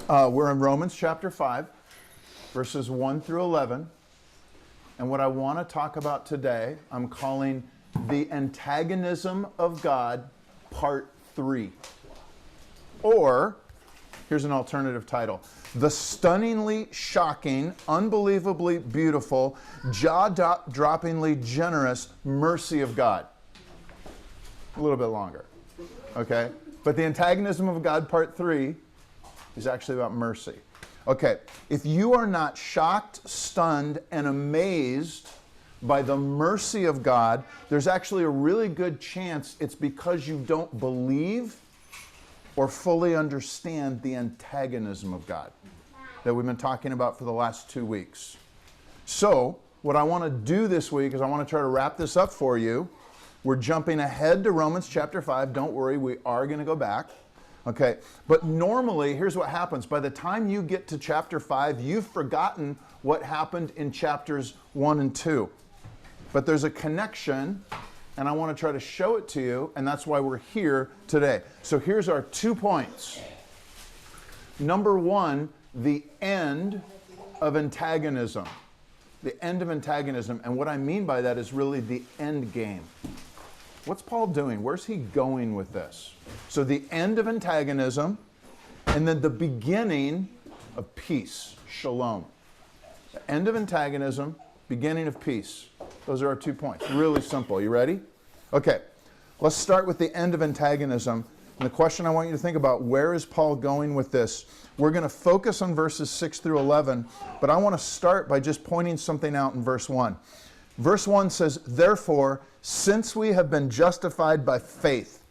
We're in Romans chapter 5, verses 1 through 11. And what I want to talk about today, I'm calling the Antagonism of God, Part 3. Or, here's an alternative title, the stunningly shocking, unbelievably beautiful, jaw-droppingly generous mercy of God. A little bit longer, okay? But the Antagonism of God, Part 3, is actually about mercy. Okay, if you are not shocked, stunned, and amazed by the mercy of God, there's actually a really good chance it's because you don't believe or fully understand the antagonism of God that we've been talking about for the last 2 weeks. So, what I want to do this week is I want to try to wrap this up for you. We're jumping ahead to Romans chapter 5. Don't worry, we are going to go back. Okay, but normally, here's what happens. By the time you get to chapter 5, you've forgotten what happened in chapters 1 and 2. But there's a connection, and I want to try to show it to you, and that's why we're here today. So here's our 2 points. Number 1, the end of antagonism. The end of antagonism, and what I mean by that is really the end game. What's Paul doing? Where's he going with this? So the end of antagonism, and then the beginning of peace, shalom. The end of antagonism, beginning of peace. Those are our 2 points. Really simple. You ready? Okay, let's start with the end of antagonism. And the question I want you to think about, where is Paul going with this? We're going to focus on verses 6 through 11, but I want to start by just pointing something out in verse 1. Verse 1 says, therefore, since we have been justified by faith.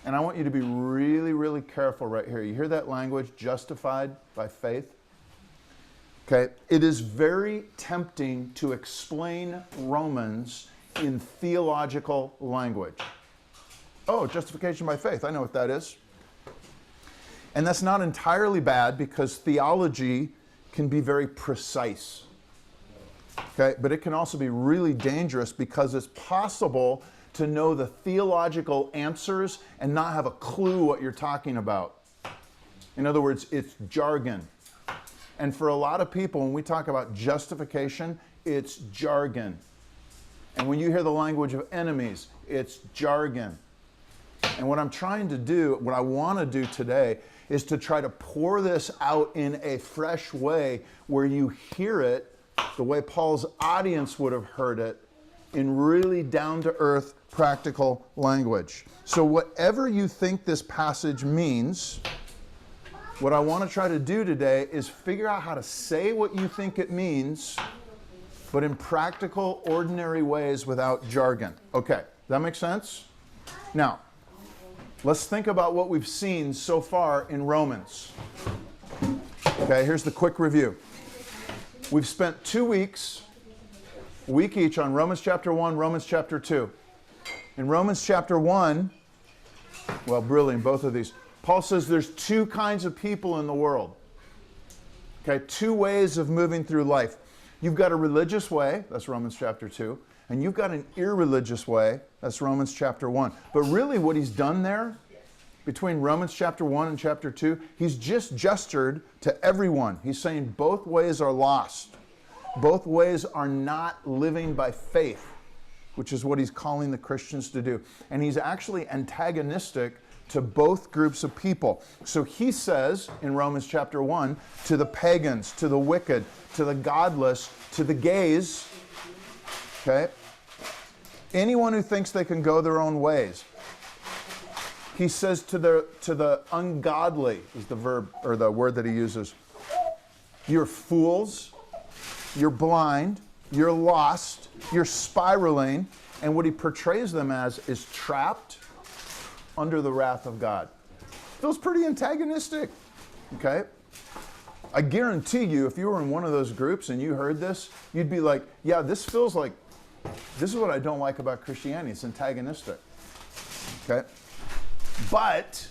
And I want you to be really, really careful right here. You hear that language, justified by faith? Okay, it is very tempting to explain Romans in theological language. Oh, justification by faith, I know what that is. And that's not entirely bad because theology can be very precise. Okay, but it can also be really dangerous because it's possible to know the theological answers and not have a clue what you're talking about. In other words, it's jargon. And for a lot of people, when we talk about justification, it's jargon. And when you hear the language of enemies, it's jargon. And what I'm trying to do, what I want to do today, is to try to pour this out in a fresh way where you hear it the way Paul's audience would have heard it in really down-to-earth, practical language. So whatever you think this passage means, what I want to try to do today is figure out how to say what you think it means, but in practical, ordinary ways without jargon. Okay, that makes sense? Now, let's think about what we've seen so far in Romans. Okay, here's the quick review. We've spent 2 weeks, a week each, on Romans chapter 1, Romans chapter 2. In Romans chapter 1, well, brilliant, both of these, Paul says there's 2 kinds of people in the world. Okay, 2 ways of moving through life. You've got a religious way, that's Romans chapter 2, and you've got an irreligious way, that's Romans chapter 1. But really what he's done there, between Romans chapter 1 and chapter 2, he's just gestured to everyone. He's saying both ways are lost. Both ways are not living by faith, which is what he's calling the Christians to do. And he's actually antagonistic to both groups of people. So he says in Romans chapter 1, to the pagans, to the wicked, to the godless, to the gays, okay? Anyone who thinks they can go their own ways. He says to the ungodly, is the verb or the word that he uses. You're fools, you're blind, you're lost, you're spiraling, and what he portrays them as is trapped under the wrath of God. Feels pretty antagonistic, okay? I guarantee you, if you were in one of those groups and you heard this, you'd be like, yeah, this feels like, this is what I don't like about Christianity. It's antagonistic, okay? But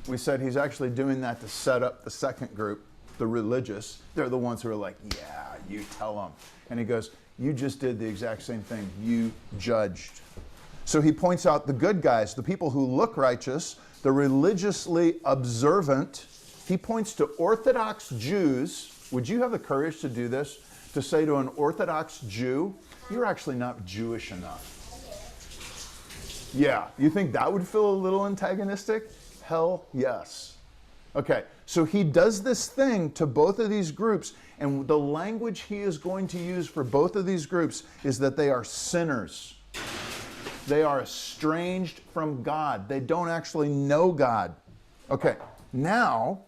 we said he's actually doing that to set up the second group, the religious. They're the ones who are like, yeah, you tell them. And he goes, you just did the exact same thing. You judged. So he points out the good guys, the people who look righteous, the religiously observant, he points to Orthodox Jews. Would you have the courage to do this? To say to an Orthodox Jew, you're actually not Jewish enough. Yeah, you think that would feel a little antagonistic? Hell yes. Okay, so he does this thing to both of these groups, and the language he is going to use for both of these groups is that they are sinners. They are estranged from God. They don't actually know God. Okay, now,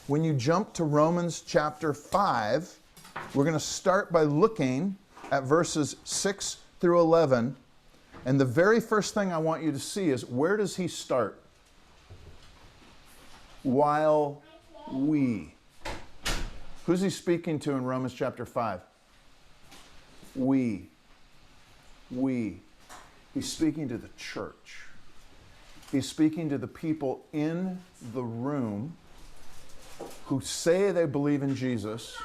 when you jump to Romans chapter 5, we're going to start by looking at verses 6 through 11. And the very first thing I want you to see is, where does he start? While we. Who's he speaking to in Romans chapter 5? We. He's speaking to the church. He's speaking to the people in the room who say they believe in Jesus.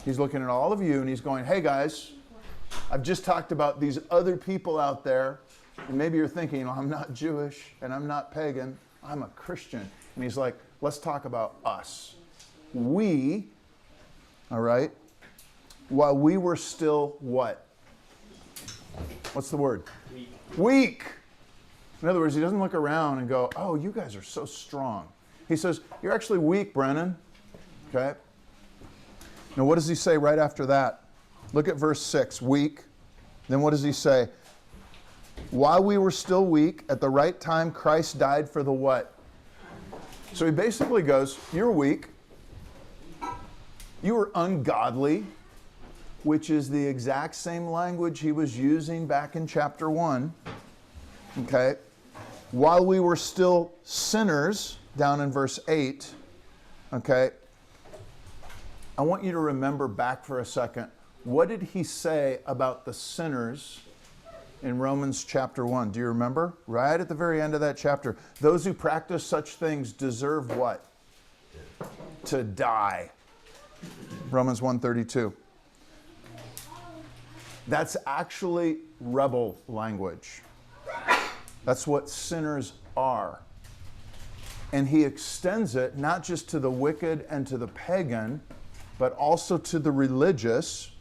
He's looking at all of you and he's going, hey guys, I've just talked about these other people out there. And maybe you're thinking, well, I'm not Jewish and I'm not pagan. I'm a Christian. And he's like, let's talk about us. We, all right, while we were still what? What's the word? Weak. In other words, he doesn't look around and go, oh, you guys are so strong. He says, you're actually weak, Brennan. Okay? Now, what does he say right after that? Look at verse 6, weak. Then what does he say? While we were still weak, at the right time, Christ died for the what? So he basically goes, you're weak. You were ungodly, which is the exact same language he was using back in chapter 1. Okay? While we were still sinners, down in verse 8, okay? I want you to remember back for a second. What did he say about the sinners in Romans chapter 1? Do you remember? Right at the very end of that chapter. Those who practice such things deserve what? To die. Romans 1:32. That's actually rebel language. That's what sinners are. And he extends it not just to the wicked and to the pagan, but also to the religious.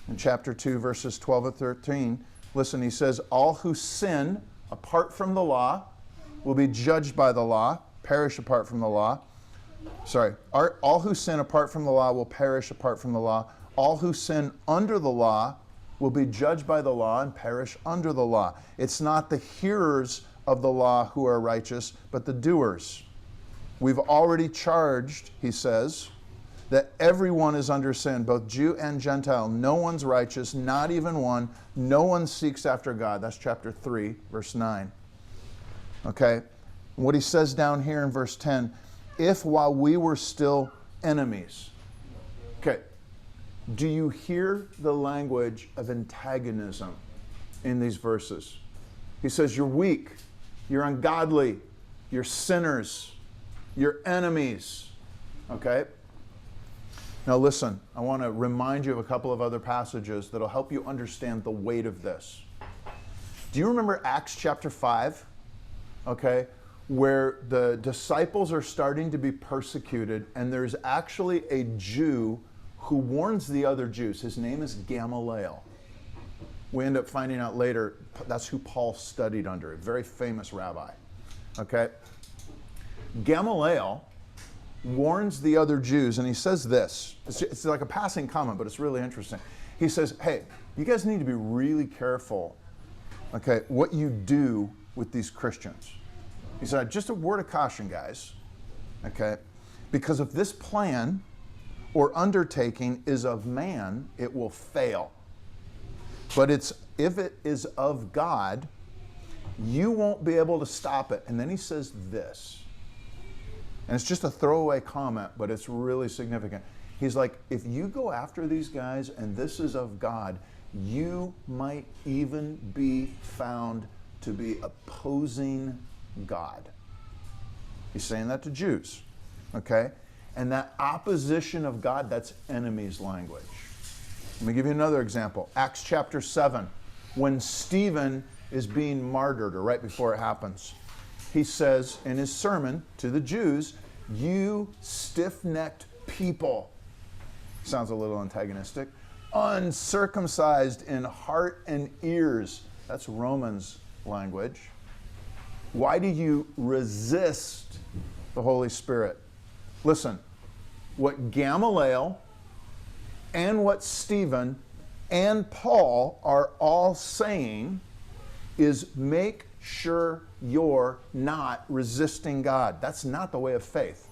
In chapter 2, verses 12 and 13, listen, he says, all who sin apart from the law will be judged by the law, perish apart from the law. All who sin apart from the law will perish apart from the law. All who sin under the law will be judged by the law and perish under the law. It's not the hearers of the law who are righteous, but the doers. We've already charged, he says, that everyone is under sin, both Jew and Gentile. No one's righteous, not even one. No one seeks after God. That's chapter 3, verse 9. Okay? What he says down here in verse 10, if while we were still enemies. Okay. Do you hear the language of antagonism in these verses? He says, you're weak, you're ungodly, you're sinners, you're enemies. Okay? Now listen, I want to remind you of a couple of other passages that'll help you understand the weight of this. Do you remember Acts chapter 5? Okay? Where the disciples are starting to be persecuted, and there's actually a Jew who warns the other Jews. His name is Gamaliel. We end up finding out later that's who Paul studied under, a very famous rabbi. Okay? Gamaliel warns the other Jews, and he says this. It's like a passing comment, but it's really interesting. He says, hey, you guys need to be really careful, okay, what you do with these Christians. He said, just a word of caution, guys, okay? Because if this plan or undertaking is of man, it will fail. But if it is of God, you won't be able to stop it. And then he says this, and it's just a throwaway comment, but it's really significant. He's like, if you go after these guys and this is of God, you might even be found to be opposing God. He's saying that to Jews, okay? And that opposition of God, that's enemies language. Let me give you another example. Acts chapter 7, when Stephen is being martyred, or right before it happens, he says in his sermon to the Jews, You stiff-necked people. Sounds a little antagonistic. Uncircumcised in heart and ears. That's Romans language. Why do you resist the Holy Spirit? Listen, what Gamaliel and what Stephen and Paul are all saying is make sure you're not resisting God. That's not the way of faith.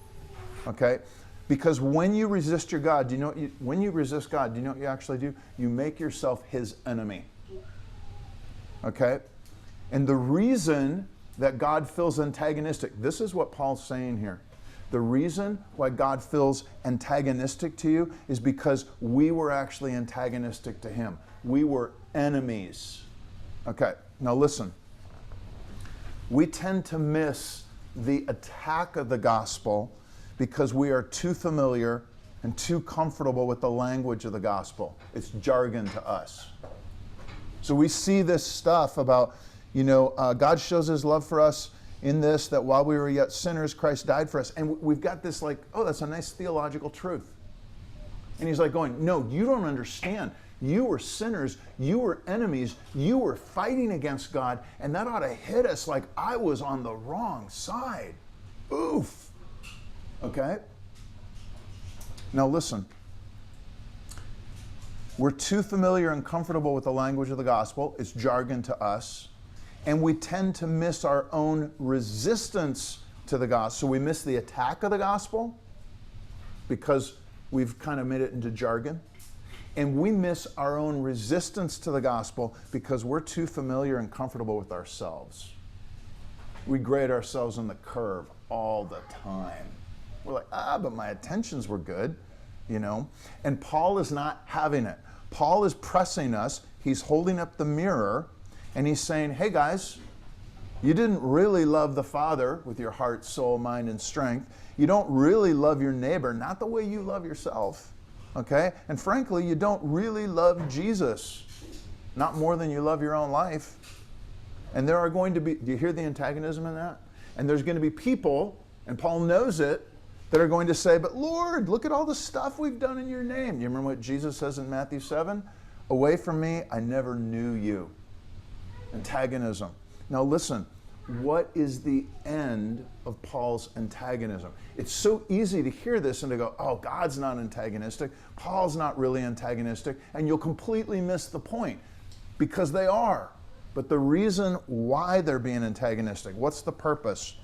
Okay? Because when you resist your God, when you resist God, do you know what you actually do? You make yourself his enemy. Okay? And the reason that God feels antagonistic, this is what Paul's saying here. The reason why God feels antagonistic to you is because we were actually antagonistic to him. We were enemies. Okay, now listen. We tend to miss the attack of the gospel because we are too familiar and too comfortable with the language of the gospel. It's jargon to us. So we see this stuff about, God shows his love for us in this, that while we were yet sinners, Christ died for us. And we've got this like, oh, that's a nice theological truth. And he's like going, no, you don't understand. You were sinners. You were enemies. You were fighting against God. And that ought to hit us like I was on the wrong side. Oof. Okay? Now listen. We're too familiar and comfortable with the language of the gospel. It's jargon to us. And we tend to miss our own resistance to the gospel. So we miss the attack of the gospel because we've kind of made it into jargon. And we miss our own resistance to the gospel because we're too familiar and comfortable with ourselves. We grade ourselves on the curve all the time. We're like, but my attentions were good, And Paul is not having it. Paul is pressing us. He's holding up the mirror. And he's saying, hey guys, you didn't really love the Father with your heart, soul, mind, and strength. You don't really love your neighbor, not the way you love yourself, okay? And frankly, you don't really love Jesus, not more than you love your own life. And there are going to be, do you hear the antagonism in that? And there's going to be people, and Paul knows it, that are going to say, but Lord, look at all the stuff we've done in your name. You remember what Jesus says in Matthew 7? Away from me, I never knew you. Antagonism. Now listen, what is the end of Paul's antagonism? It's so easy to hear this and to go, oh, God's not antagonistic, Paul's not really antagonistic, and you'll completely miss the point because they are. But the reason why they're being antagonistic, what's the purpose?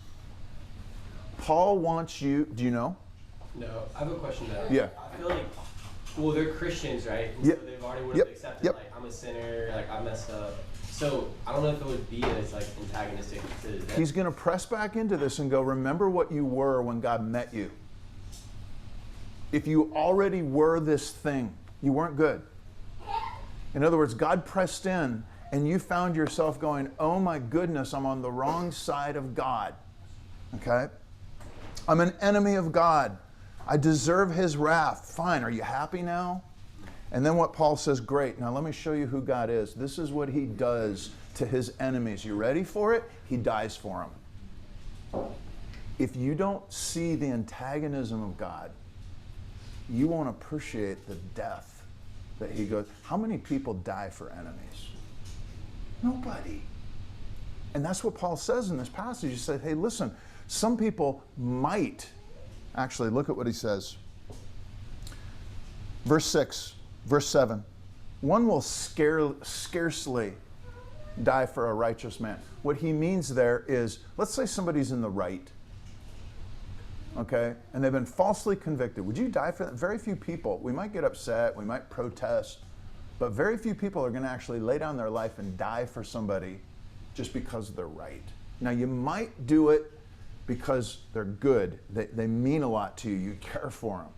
Paul wants you, do you know? No, I have a question though. Yeah. I feel like, well, they're Christians, right? And yep. So they've already would have accepted, like, I'm a sinner, like, I messed up. So I don't know if it would be as like antagonistic to them. He's going to press back into this and go, remember what you were when God met you. If you already were this thing, you weren't good. In other words, God pressed in and you found yourself going, oh my goodness, I'm on the wrong side of God. Okay? I'm an enemy of God. I deserve his wrath. Fine, are you happy now? And then what Paul says, great, now let me show you who God is. This is what he does to his enemies. You ready for it? He dies for them. If you don't see the antagonism of God, you won't appreciate the death that he goes. How many people die for enemies? Nobody. And that's what Paul says in this passage. He said, hey, listen, some people might. Actually, look at what he says. Verse 7. One will scarcely die for a righteous man. What he means there is, let's say somebody's in the right, okay, and they've been falsely convicted. Would you die for that? Very few people. We might get upset, we might protest, but very few people are going to actually lay down their life and die for somebody just because they're right. Now, you might do it because they're good. They mean a lot to you. You care for them.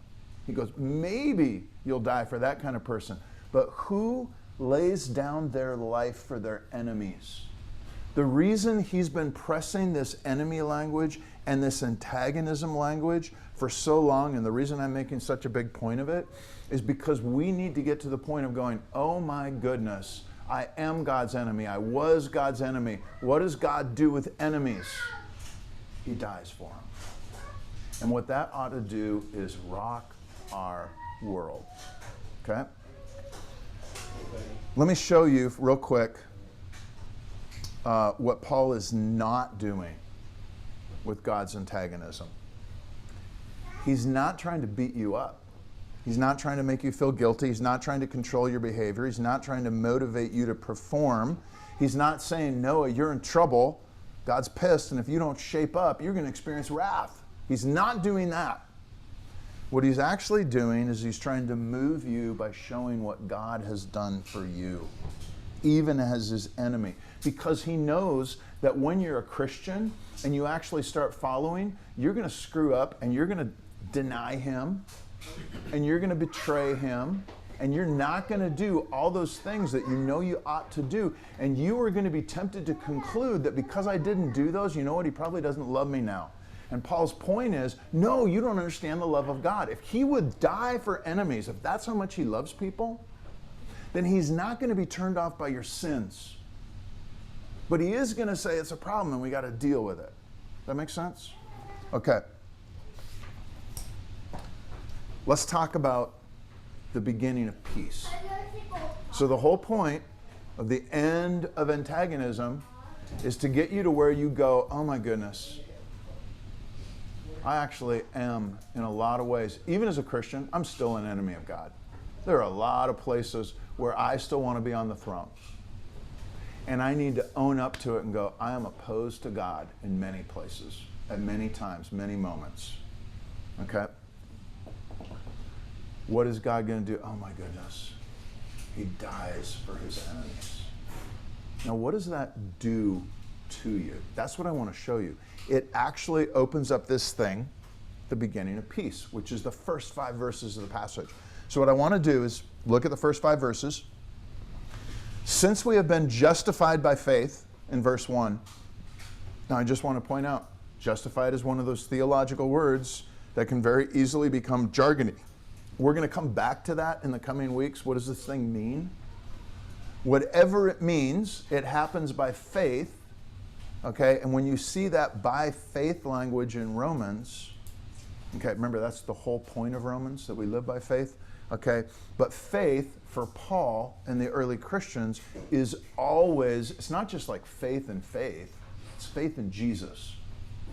He goes, maybe you'll die for that kind of person. But who lays down their life for their enemies? The reason he's been pressing this enemy language and this antagonism language for so long, and the reason I'm making such a big point of it, is because we need to get to the point of going, oh my goodness, I am God's enemy. I was God's enemy. What does God do with enemies? He dies for them. And what that ought to do is rock our world. Okay? Let me show you real quick what Paul is not doing with God's antagonism. He's not trying to beat you up. He's not trying to make you feel guilty. He's not trying to control your behavior. He's not trying to motivate you to perform. He's not saying, Noah, you're in trouble. God's pissed, and if you don't shape up, you're going to experience wrath. He's not doing that. What he's actually doing is he's trying to move you by showing what God has done for you, even as his enemy. Because he knows that when you're a Christian and you actually start following, you're going to screw up and you're going to deny him and you're going to betray him and you're not going to do all those things that you know you ought to do. And you are going to be tempted to conclude that because I didn't do those, you know what, he probably doesn't love me now. And Paul's point is, no, you don't understand the love of God. If he would die for enemies, if that's how much he loves people, then he's not going to be turned off by your sins. But he is going to say it's a problem and we got to deal with it. That makes sense? Okay. Let's talk about the beginning of peace. So the whole point of the end of antagonism is to get you to where you go, oh my goodness, I actually am, in a lot of ways, even as a Christian, I'm still an enemy of God. There are a lot of places where I still want to be on the throne. And I need to own up to it and go, I am opposed to God in many places, at many times, many moments. Okay? What is God going to do? Oh my goodness. He dies for his enemies. Now, what does that do to you? That's what I want to show you. It actually opens up this thing, the beginning of peace, which is the first 5 verses of the passage. So what I want to do is look at the first 5 verses. Since we have been justified by faith, in verse 1, now I just want to point out, justified is one of those theological words that can very easily become jargony. We're going to come back to that in the coming weeks. What does this thing mean? Whatever it means, it happens by faith. Okay, and when you see that by faith language in Romans, okay, remember that's the whole point of Romans, that we live by faith. Okay, but faith for Paul and the early Christians is always, it's not just like faith in faith, it's faith in Jesus.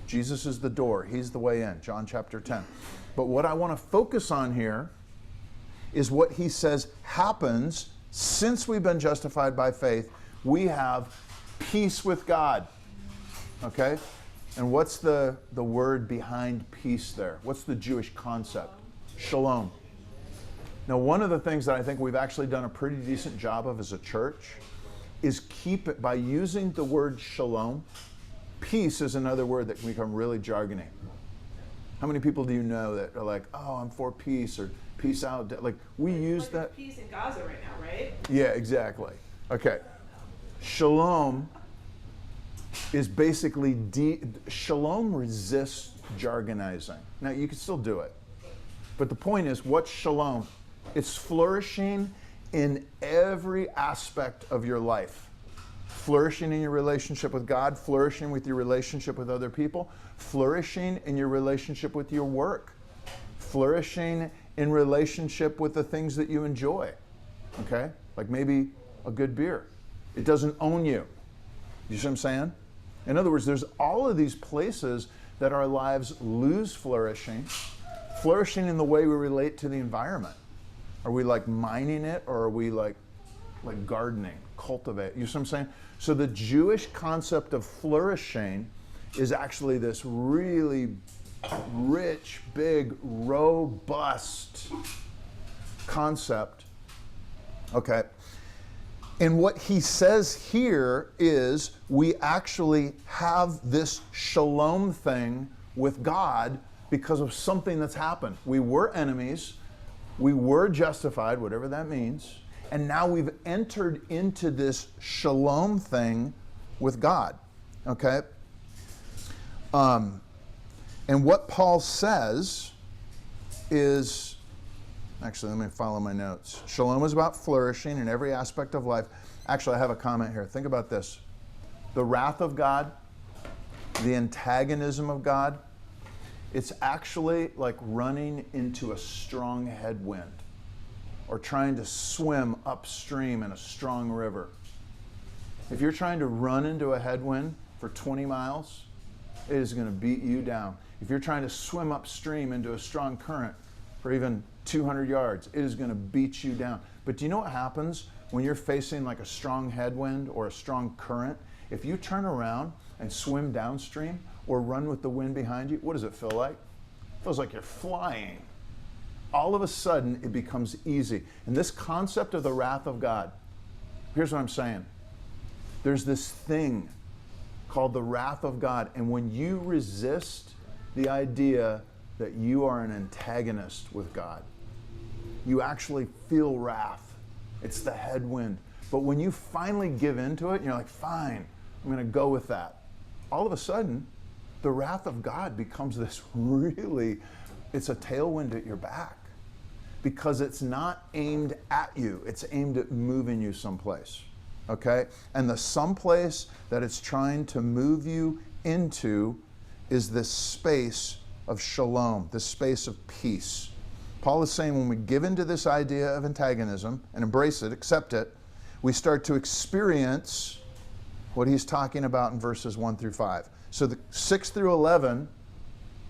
Jesus is the door, he's the way in, John chapter 10. But what I want to focus on here is what he says happens since we've been justified by faith. We have peace with God. Okay? And what's the word behind peace there? What's the Jewish concept? Shalom. Now, one of the things that I think we've actually done a pretty decent job of as a church is keep it, by using the word shalom. Peace is another word that can become really jargony. How many people do you know that are like, oh, I'm for peace, or peace out? Like, we use that. Peace in Gaza right now, right? Yeah, exactly. Okay. Shalom is basically, shalom resists jargonizing. Now, you can still do it. But the point is, what's shalom? It's flourishing in every aspect of your life. Flourishing in your relationship with God, flourishing with your relationship with other people, flourishing in your relationship with your work, flourishing in relationship with the things that you enjoy. Okay? Like maybe a good beer. It doesn't own you. You see what I'm saying? In other words, there's all of these places that our lives lose flourishing. Flourishing in the way we relate to the environment. Are we like mining it, or are we like gardening, cultivate? You see what I'm saying? So the Jewish concept of flourishing is actually this really rich, big, robust concept. Okay. And what he says here is we actually have this shalom thing with God because of something that's happened. We were enemies, we were justified, whatever that means, and now we've entered into this shalom thing with God. Okay? And what Paul says is, actually, let me follow my notes. Shalom is about flourishing in every aspect of life. Actually, I have a comment here. Think about this. The wrath of God, the antagonism of God, It's actually like running into a strong headwind or trying to swim upstream in a strong river. If you're trying to run into a headwind for 20 miles, it is going to beat you down. If you're trying to swim upstream into a strong current for even 200 yards, it is going to beat you down. But do you know what happens when you're facing like a strong headwind or a strong current? If you turn around and swim downstream or run with the wind behind you, what does it feel like? It feels like you're flying. All of a sudden, it becomes easy. And this concept of the wrath of God, here's what I'm saying. There's this thing called the wrath of God. And when you resist the idea that you are an antagonist with God, you actually feel wrath. It's the headwind. But when you finally give into it, and you're like, fine, I'm going to go with that. All of a sudden, the wrath of God becomes this really, it's a tailwind at your back. Because it's not aimed at you, it's aimed at moving you someplace. Okay? And the someplace that it's trying to move you into is this space of shalom, this space of peace. Paul is saying when we give into this idea of antagonism and embrace it, accept it, we start to experience what he's talking about in verses 1 through 5. So the 6 through 11,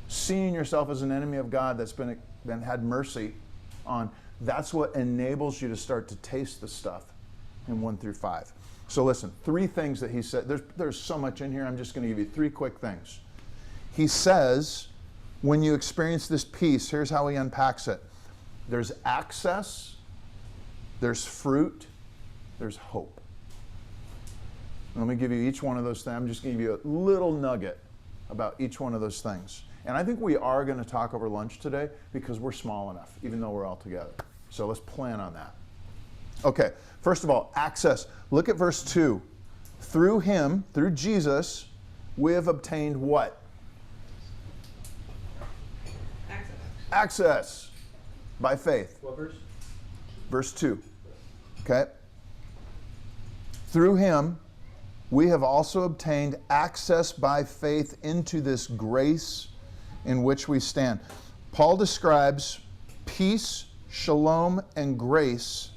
seeing yourself as an enemy of God that's been had mercy on, that's what enables you to start to taste the stuff in 1 through 5. So listen, 3 things that he said. There's so much in here. I'm just going to give you 3 quick things. He says, when you experience this peace, here's how he unpacks it. There's access, there's fruit, there's hope. Let me give you each one of those things. I'm just going to give you a little nugget about each one of those things. And I think we are going to talk over lunch today because we're small enough, even though we're all together. So let's plan on that. Okay, first of all, access. Look at verse 2. Through him, through Jesus, we have obtained what? Access. By faith. What verse? Verse 2. Okay? Through him, we have also obtained access by faith into this grace in which we stand. Paul describes peace, shalom, and grace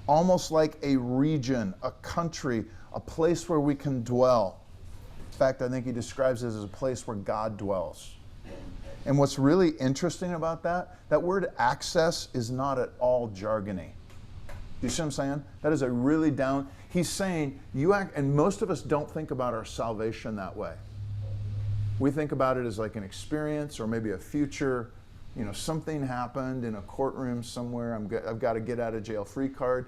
almost like a region, a country, a place where we can dwell. In fact, I think he describes it as a place where God dwells. And what's really interesting about that word access is not at all jargony. Do you see what I'm saying? That is a really down, he's saying, and most of us don't think about our salvation that way. We think about it as like an experience or maybe a future, something happened in a courtroom somewhere, I've got a get out of jail free card.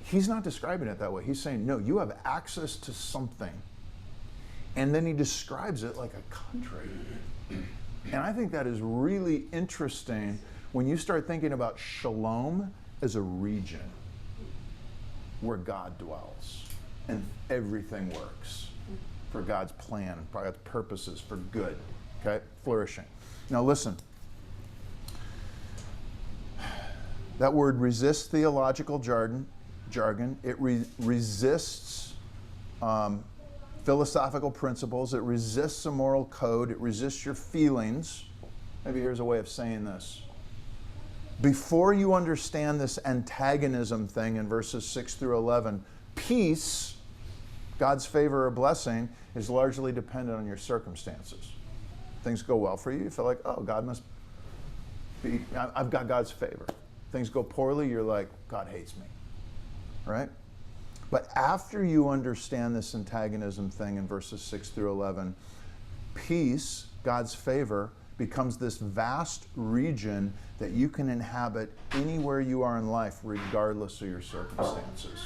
He's not describing it that way. He's saying, no, you have access to something. And then he describes it like a country. And I think that is really interesting when you start thinking about shalom as a region where God dwells and everything works for God's plan, for God's purposes, for good, okay? Flourishing. Now listen, that word resists theological jargon. It resists philosophical principles. It resists a moral code. It resists your feelings. Maybe here's a way of saying this. Before you understand this antagonism thing in verses 6 through 11, peace, God's favor or blessing, is largely dependent on your circumstances. Things go well for you, you feel like, oh, God must be, I've got God's favor. Things go poorly, you're like, God hates me, right? But after you understand this antagonism thing in verses 6 through 11, peace, God's favor, becomes this vast region that you can inhabit anywhere you are in life, regardless of your circumstances.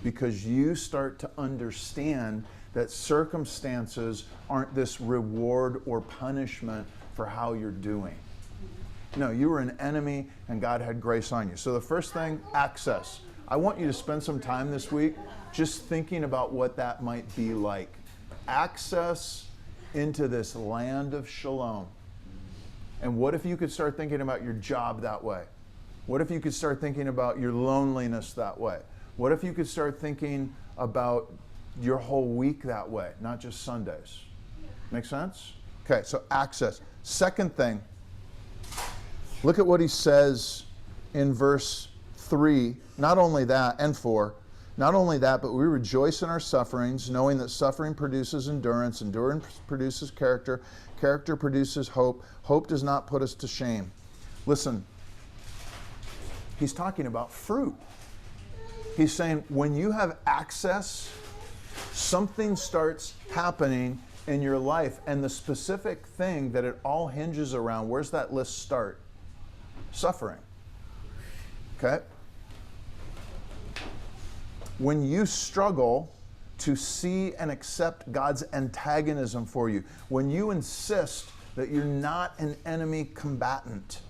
Because you start to understand that circumstances aren't this reward or punishment for how you're doing. No, you were an enemy and God had grace on you. So the first thing, access. I want you to spend some time this week just thinking about what that might be like. Access into this land of shalom. And what if you could start thinking about your job that way? What if you could start thinking about your loneliness that way? What if you could start thinking about your whole week that way, not just Sundays? Make sense? Okay, so access. Second thing, look at what he says in verse 3. Not only that, and 4. Not only that, but we rejoice in our sufferings, knowing that suffering produces endurance, endurance produces character, character produces hope, hope does not put us to shame. Listen, he's talking about fruit. He's saying when you have access, something starts happening in your life, and the specific thing that it all hinges around, where's that list start? Suffering. Okay? When you struggle to see and accept God's antagonism for you, when you insist that you're not an enemy combatant,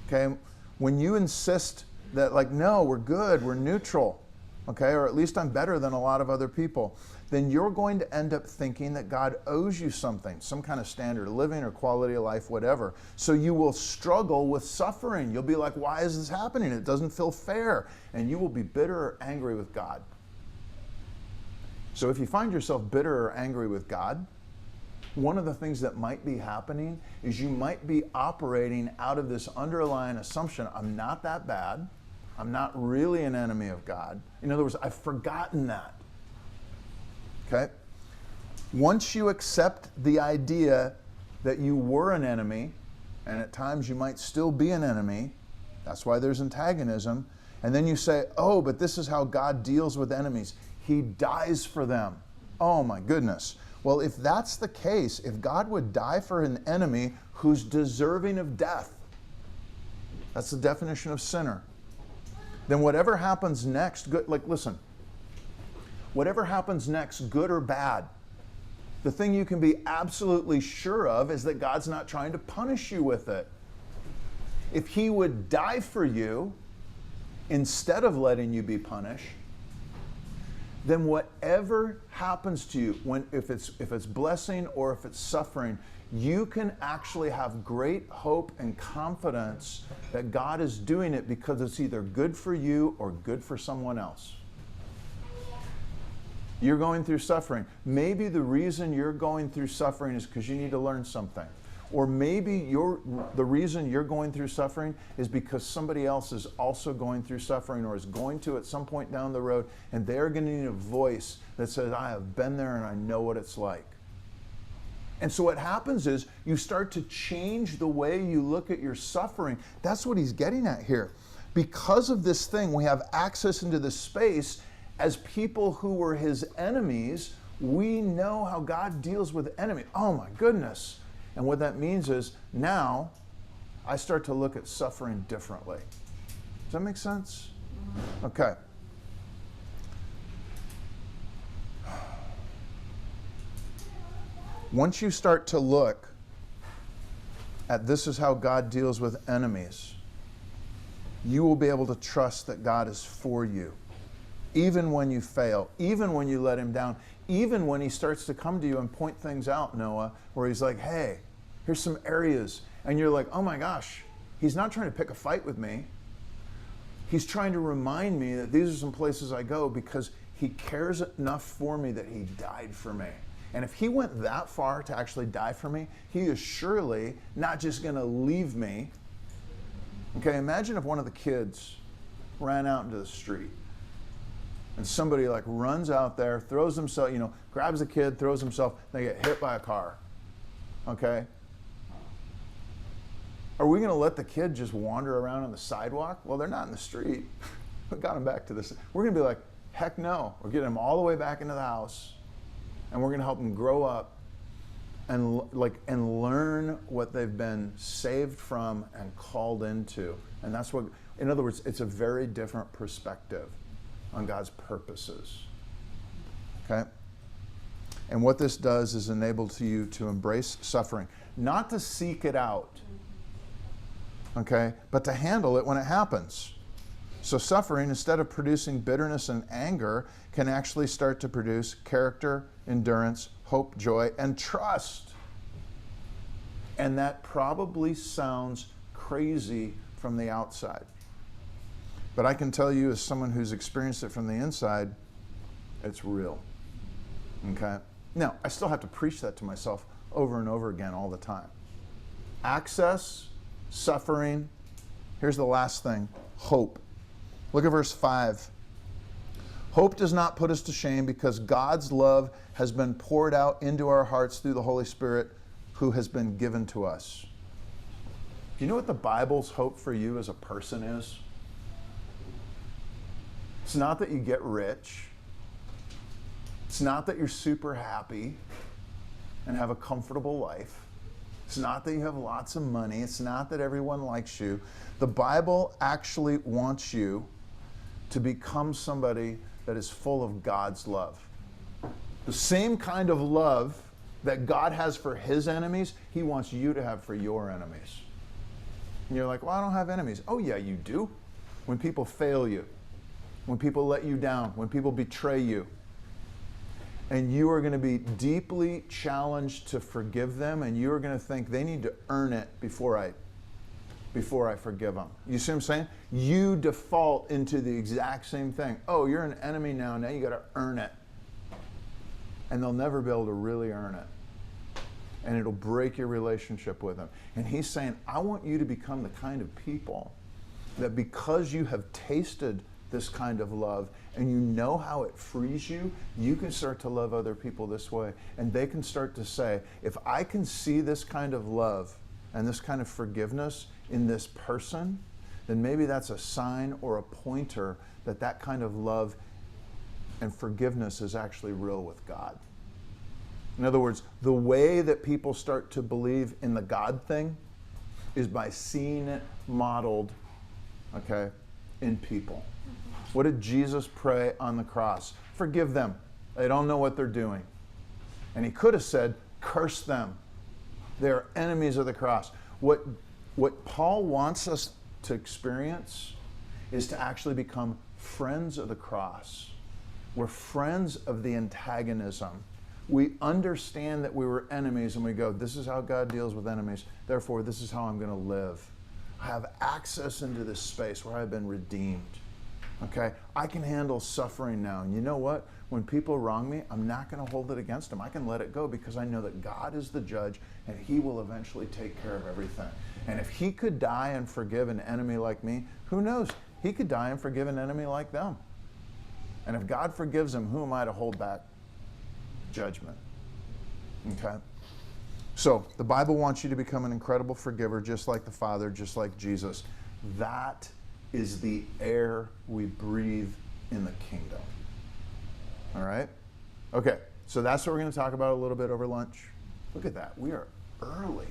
okay? When you insist that, like, no, we're good, we're neutral, okay, or at least I'm better than a lot of other people, then you're going to end up thinking that God owes you something, some kind of standard of living or quality of life, whatever. So you will struggle with suffering. You'll be like, why is this happening? It doesn't feel fair. And you will be bitter or angry with God. So if you find yourself bitter or angry with God, one of the things that might be happening is you might be operating out of this underlying assumption, I'm not that bad. I'm not really an enemy of God. In other words, I've forgotten that. Okay? Once you accept the idea that you were an enemy, and at times you might still be an enemy, that's why there's antagonism, and then you say, oh, but this is how God deals with enemies. He dies for them. Oh my goodness. Well, if that's the case, if God would die for an enemy who's deserving of death, that's the definition of sinner, then whatever happens next, good, like listen, whatever happens next, good or bad, the thing you can be absolutely sure of is that God's not trying to punish you with it. If he would die for you instead of letting you be punished, then whatever happens to you, if it's blessing or if it's suffering, you can actually have great hope and confidence that God is doing it because it's either good for you or good for someone else. You're going through suffering. Maybe the reason you're going through suffering is because you need to learn something. Or maybe the reason you're going through suffering is because somebody else is also going through suffering or is going to at some point down the road, and they're going to need a voice that says, I have been there and I know what it's like. And so what happens is you start to change the way you look at your suffering. That's what he's getting at here. Because of this thing, we have access into this space. As people who were his enemies, we know how God deals with enemies. Oh my goodness. And what that means is now I start to look at suffering differently. Does that make sense? Okay. Once you start to look at this is how God deals with enemies, you will be able to trust that God is for you. Even when you fail, even when you let him down, even when he starts to come to you and point things out, Noah, where he's like, hey, here's some areas. And you're like, oh my gosh, he's not trying to pick a fight with me. He's trying to remind me that these are some places I go because he cares enough for me that he died for me. And if he went that far to actually die for me, he is surely not just going to leave me. Okay, imagine if one of the kids ran out into the street and somebody like runs out there, throws himself, grabs a kid, throws himself, they get hit by a car. Okay? Are we going to let the kid just wander around on the sidewalk? Well, they're not in the street. We got them back to this. We're going to be like, heck no. We're getting them all the way back into the house, and we're going to help them grow up and learn what they've been saved from and called into. And that's what, in other words, it's a very different perspective on God's purposes. Okay? And what this does is enable you to embrace suffering, not to seek it out, okay, but to handle it when it happens. So suffering, instead of producing bitterness and anger, can actually start to produce character, endurance, hope, joy, and trust. And that probably sounds crazy from the outside. But I can tell you, as someone who's experienced it from the inside, it's real. Okay? Now, I still have to preach that to myself over and over again all the time. access, suffering. Here's the last thing, hope. Look at verse 5. Hope does not put us to shame because God's love has been poured out into our hearts through the Holy Spirit who has been given to us. Do you know what the Bible's hope for you as a person is? It's not that you get rich. It's not that you're super happy and have a comfortable life. It's not that you have lots of money. It's not that everyone likes you. The Bible actually wants you to become somebody that is full of God's love. The same kind of love that God has for his enemies, he wants you to have for your enemies. And you're like, well, I don't have enemies. Oh yeah, you do. When people fail you, when people let you down, when people betray you, and you are going to be deeply challenged to forgive them, and you are going to think they need to earn it before I forgive them. You see what I'm saying? You default into the exact same thing. Oh, you're an enemy now. Now you got to earn it. And they'll never be able to really earn it. And it'll break your relationship with them. And he's saying, I want you to become the kind of people that because you have tasted this kind of love and you know how it frees you, you can start to love other people this way. And they can start to say, if I can see this kind of love and this kind of forgiveness in this person, then maybe that's a sign or a pointer that that kind of love and forgiveness is actually real with God. In other words, the way that people start to believe in the God thing is by seeing it modeled, okay, in people. What did Jesus pray on the cross? Forgive them. They don't know what they're doing. And he could have said, curse them. They're enemies of the cross. What Paul wants us to experience is to actually become friends of the cross. We're friends of the antagonism. We understand that we were enemies and we go, this is how God deals with enemies. Therefore, this is how I'm going to live. I have access into this space where I've been redeemed. Okay? I can handle suffering now. And you know what? When people wrong me, I'm not going to hold it against them. I can let it go because I know that God is the judge and he will eventually take care of everything. And if he could die and forgive an enemy like me, who knows? He could die and forgive an enemy like them. And if God forgives him, who am I to hold back judgment? Okay? So the Bible wants you to become an incredible forgiver, just like the Father, just like Jesus. That is the air we breathe in the kingdom. All right? Okay, so that's what we're going to talk about a little bit over lunch. Look at that. We are early.